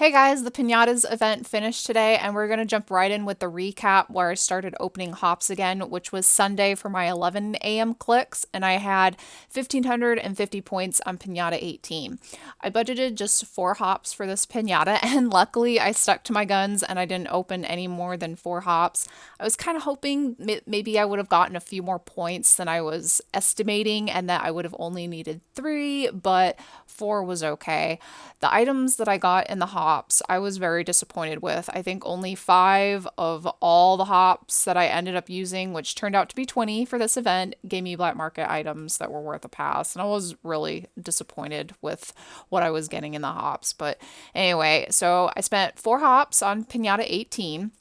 Hey guys, the Piñatas event finished today, and we're going to jump right in with the recap where I started opening hops again, which was Sunday for my 11 a.m. clicks, and I had 1,550 points on Piñata 18. I budgeted just 4 hops for this Piñata, and luckily I stuck to my guns and I didn't open any more than 4 hops. I was kind of hoping maybe I would have gotten a few more points than I was estimating, and that I would have only needed 3, but 4 was okay. The items that I got in the hops, I was very disappointed with. I think only 5 of all the hops that I ended up using, which turned out to be 20 for this event, gave me black market items that were worth a pass. And I was really disappointed with what I was getting in the hops. But anyway, so I spent 4 hops on Pinata 18.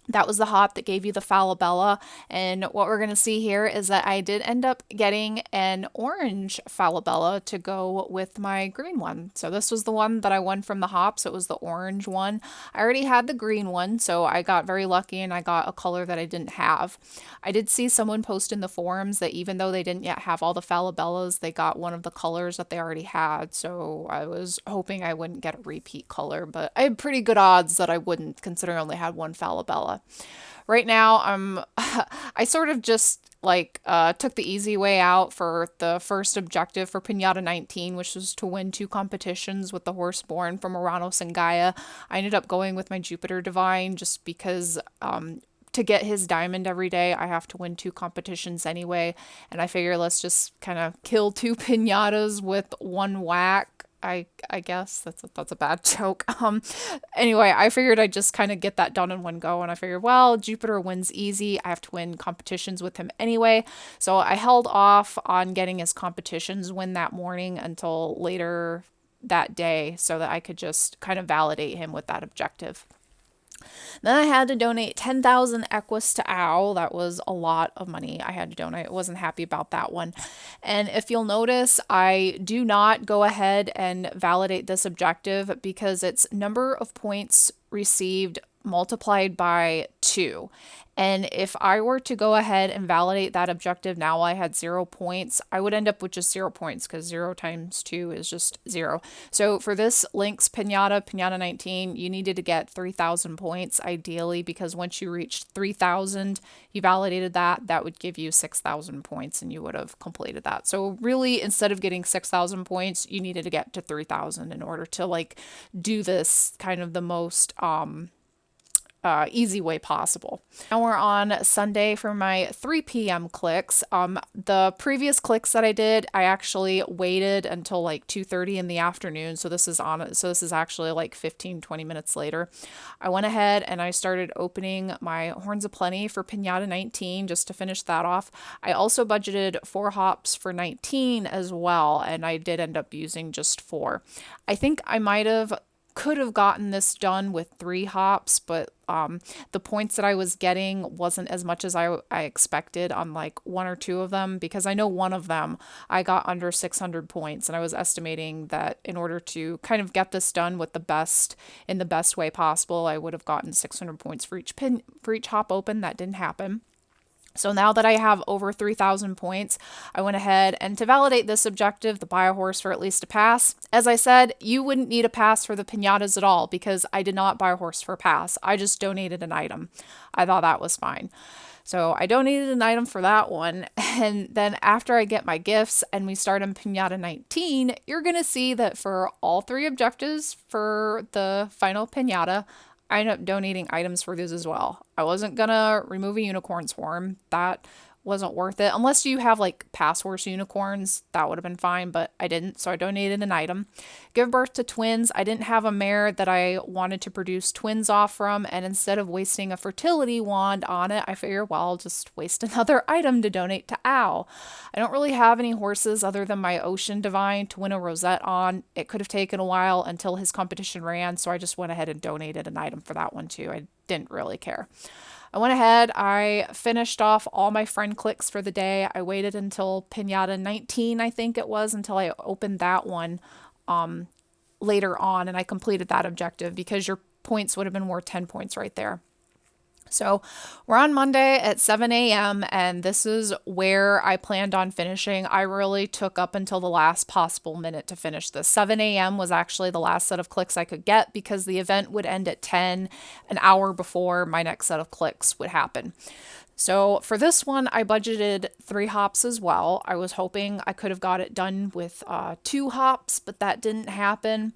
That was the hop that gave you the Falabella. And what we're going to see here is that I did end up getting an orange Falabella to go with my green one. So this was the one that I won from the hops. It was the orange one. I already had the green one, so I got very lucky and I got a color that I didn't have. I did see someone post in the forums that even though they didn't yet have all the Falabellas, they got one of the colors that they already had. So I was hoping I wouldn't get a repeat color, but I had pretty good odds that I wouldn't, considering I only had one Falabella. Right now, I sort of just took the easy way out for the first objective for Pinata 19, which was to win 2 competitions with the horse born from Oranos and Gaia. I ended up going with my Jupiter Divine just because to get his diamond every day, I have to win 2 competitions anyway. And I figure let's just kind of kill 2 pinatas with one whack. I guess that's a bad joke. Anyway, I figured I'd just kind of get that done in one go, and I figured, well, Jupiter wins easy. I have to win competitions with him anyway, so I held off on getting his competitions win that morning until later that day, so that I could just kind of validate him with that objective. Then I had to donate 10,000 Equus to Owl. That was a lot of money I had to donate. I wasn't happy about that one. And if you'll notice, I do not go ahead and validate this objective because it's number of points received multiplied by 2. And if I were to go ahead and validate that objective now I had 0 points, I would end up with just 0 points because 0 times 2 is just 0. So for this Lynx Pinata 19, you needed to get 3,000 points ideally, because once you reached 3,000, you validated that, that would give you 6,000 points and you would have completed that. So really, instead of getting 6,000 points, you needed to get to 3,000 in order to do this kind of the most easy way possible. Now we're on Sunday for my 3 p.m. clicks. The previous clicks that I did, I actually waited until 2:30 in the afternoon. So this is actually 15-20 minutes later. I went ahead and I started opening my Horns of Plenty for Pinata 19 just to finish that off. I also budgeted 4 hops for 19 as well, and I did end up using just 4. I think I could have gotten this done with 3 hops, but the points that I was getting wasn't as much as I expected on 1 or 2 of them, because I know one of them I got under 600 points, and I was estimating that in order to kind of get this done with in the best way possible, I would have gotten 600 points for each hop open. That didn't happen. So now that I have over 3,000 points, I went ahead and to validate this objective, the buy a horse for at least a pass. As I said, you wouldn't need a pass for the pinatas at all because I did not buy a horse for a pass. I just donated an item. I thought that was fine. So I donated an item for that one. And then after I get my gifts and we start on Pinata 19, you're going to see that for all 3 objectives for the final Pinata, I ended up donating items for these as well. I wasn't gonna remove a unicorn swarm. That wasn't worth it. Unless you have pass horse unicorns, that would have been fine, but I didn't, so I donated an item. Give birth to twins. I didn't have a mare that I wanted to produce twins off from, and instead of wasting a fertility wand on it, I figured, well, I'll just waste another item to donate to Owl. I don't really have any horses other than my Ocean Divine to win a rosette on. It could have taken a while until his competition ran, so I just went ahead and donated an item for that one too. I didn't really care. I went ahead, I finished off all my friend clicks for the day. I waited until Pinata 19, I think it was, until I opened that one later on, and I completed that objective because your points would have been worth 10 points right there. So we're on Monday at 7 a.m., and this is where I planned on finishing. I really took up until the last possible minute to finish this. 7 a.m. was actually the last set of clicks I could get because the event would end at 10, an hour before my next set of clicks would happen. So for this one, I budgeted 3 hops as well. I was hoping I could have got it done with 2 hops, but that didn't happen.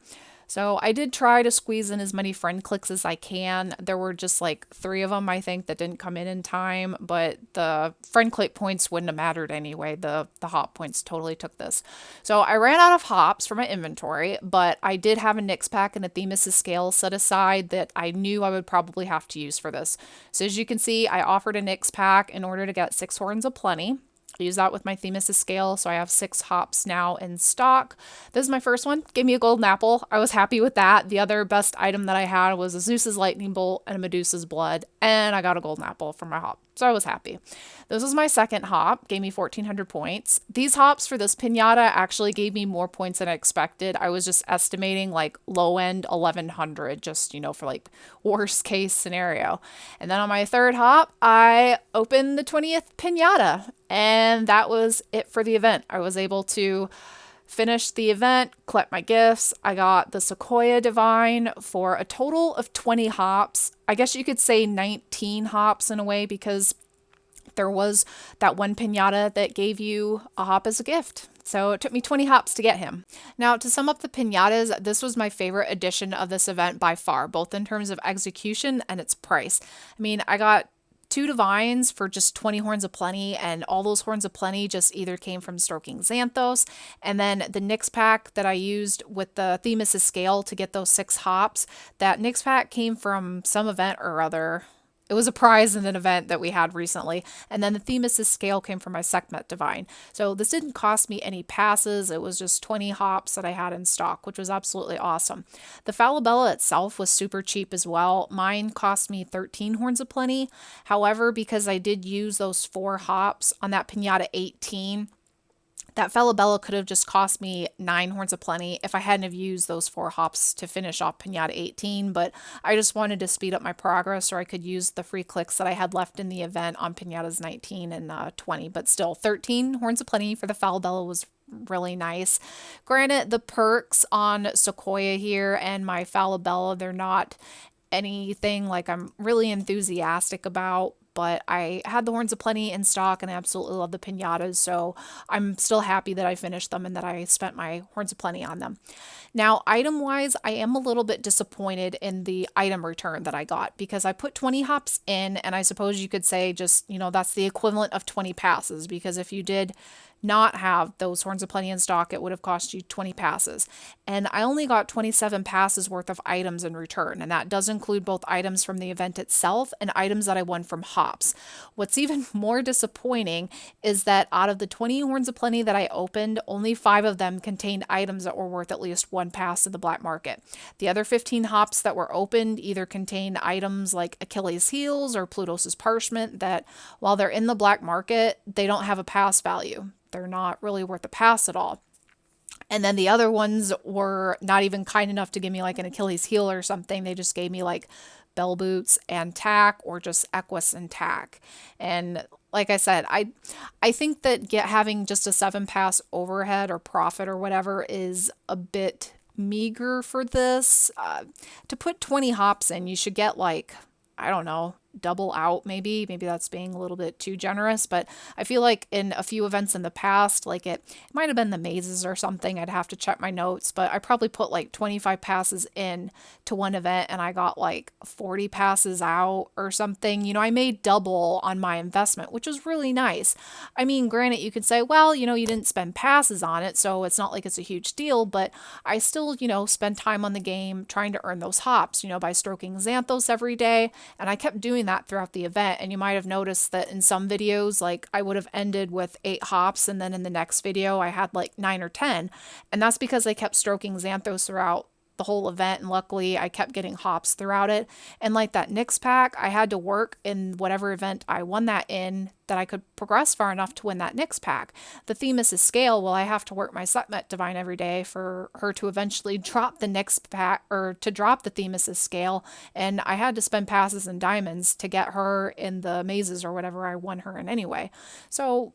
So I did try to squeeze in as many friend clicks as I can. There were just like 3 of them, I think, that didn't come in time, but the friend click points wouldn't have mattered anyway. The hop points totally took this. So I ran out of hops for my inventory, but I did have a Nix pack and a Themis' scale set aside that I knew I would probably have to use for this. So as you can see, I offered a Nix pack in order to get 6 horns of plenty. I use that with my Themis scale, so I have 6 hops now in stock. This is my first one. Gave me a golden apple. I was happy with that. The other best item that I had was a Zeus's lightning bolt and a Medusa's blood, and I got a golden apple for my hop. So I was happy. This was my second hop, gave me 1,400 points. These hops for this pinata actually gave me more points than I expected. I was just estimating like low end 1,100, just, for like worst case scenario. And then on my third hop, I opened the 20th pinata, and that was it for the event. I was able to finish the event, collect my gifts. I got the Sequoia Divine for a total of 20 hops. I guess you could say 19 hops in a way, because there was that one pinata that gave you a hop as a gift. So it took me 20 hops to get him. Now, to sum up the pinatas, this was my favorite edition of this event by far, both in terms of execution and its price. I mean, I got 2 divines for just 20 horns of plenty, and all those horns of plenty just either came from stroking Xanthos, and then the Nix pack that I used with the Themis scale to get those 6 hops, that Nix pack came from some event or other. It was a prize in an event that we had recently. And then the Themis scale came from my Sekhmet Divine. So this didn't cost me any passes. It was just 20 hops that I had in stock, which was absolutely awesome. The Falabella itself was super cheap as well. Mine cost me 13 horns of plenty. However, because I did use those 4 hops on that Pinata 18, that Falabella could have just cost me 9 horns of plenty if I hadn't have used those 4 hops to finish off Pinata 18, but I just wanted to speed up my progress so I could use the free clicks that I had left in the event on Pinatas 19 and 20, but still 13 horns of plenty for the Falabella was really nice. Granted, the perks on Sequoia here and my Falabella, they're not anything like I'm really enthusiastic about, but I had the horns of plenty in stock and I absolutely love the pinatas, so I'm still happy that I finished them and that I spent my horns of plenty on them. Now, item wise, I am a little bit disappointed in the item return that I got, because I put 20 hops in, and I suppose you could say just, that's the equivalent of 20 passes, because if you did not have those horns of plenty in stock, it would have cost you 20 passes. And I only got 27 passes worth of items in return, and that does include both items from the event itself and items that I won from hops. What's even more disappointing is that out of the 20 horns of plenty that I opened, only 5 of them contained items that were worth at least 1 pass in the black market. The other 15 hops that were opened either contained items like Achilles' heels or Plutos' parchment that, while they're in the black market, they don't have a pass value. They're not really worth a pass at all. And then the other ones were not even kind enough to give me like an Achilles heel or something. They just gave me like bell boots and tack, or just Equus and tack. And like I said, I think that having just a 7 pass overhead or profit or whatever is a bit meager for this. To put 20 hops in, you should get like, I don't know, double out maybe that's being a little bit too generous, but I feel like in a few events in the past, like it might have been the mazes or something, I'd have to check my notes, but I probably put like 25 passes in to one event and I got like 40 passes out or something. I made double on my investment, which was really nice. I mean, granted, you could say, well, you didn't spend passes on it, so it's not like it's a huge deal, but I still, spend time on the game trying to earn those hops, by stroking Xanthos every day, and I kept doing that throughout the event. And you might have noticed that in some videos, like I would have ended with 8 hops, and then in the next video I had like 9 or 10, and that's because I kept stroking Xanthos throughout the whole event, and luckily I kept getting hops throughout it. And like that Nyx pack, I had to work in whatever event I won that in that I could progress far enough to win that Nyx pack. The Themis is scale. Well, I have to work my Sekhmet Divine every day for her to eventually drop the Nyx pack, or to drop the Themis' scale. And I had to spend passes and diamonds to get her in the mazes or whatever I won her in anyway. So,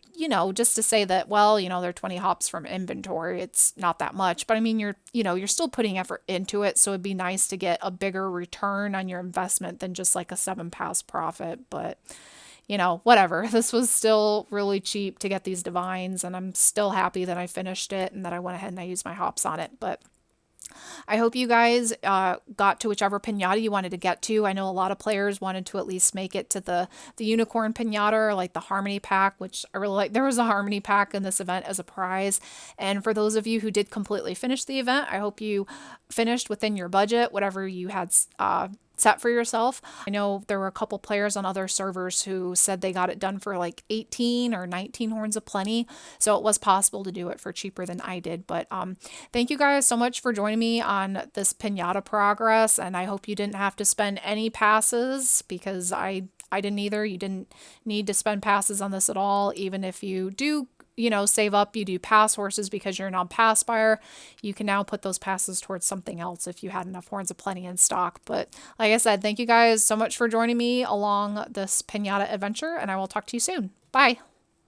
just to say that, well, they're 20 hops from inventory. It's not that much, but I mean, you're still putting effort into it. So it'd be nice to get a bigger return on your investment than just like a 7 pass profit. But whatever. This was still really cheap to get these divines, and I'm still happy that I finished it and that I went ahead and I used my hops on it. But I hope you guys got to whichever pinata you wanted to get to. I know a lot of players wanted to at least make it to the unicorn pinata, or like the harmony pack, which I really like. There was a harmony pack in this event as a prize. And for those of you who did completely finish the event, I hope you finished within your budget, whatever you had set for yourself. I know there were a couple players on other servers who said they got it done for like 18 or 19 horns of plenty. So it was possible to do it for cheaper than I did. But thank you guys so much for joining me on this pinata progress. And I hope you didn't have to spend any passes, because I didn't either. You didn't need to spend passes on this at all. Even if you do save up, you do pass horses because you're a non-pass buyer, you can now put those passes towards something else if you had enough horns of plenty in stock. But like I said, thank you guys so much for joining me along this pinata adventure, and I will talk to you soon. Bye.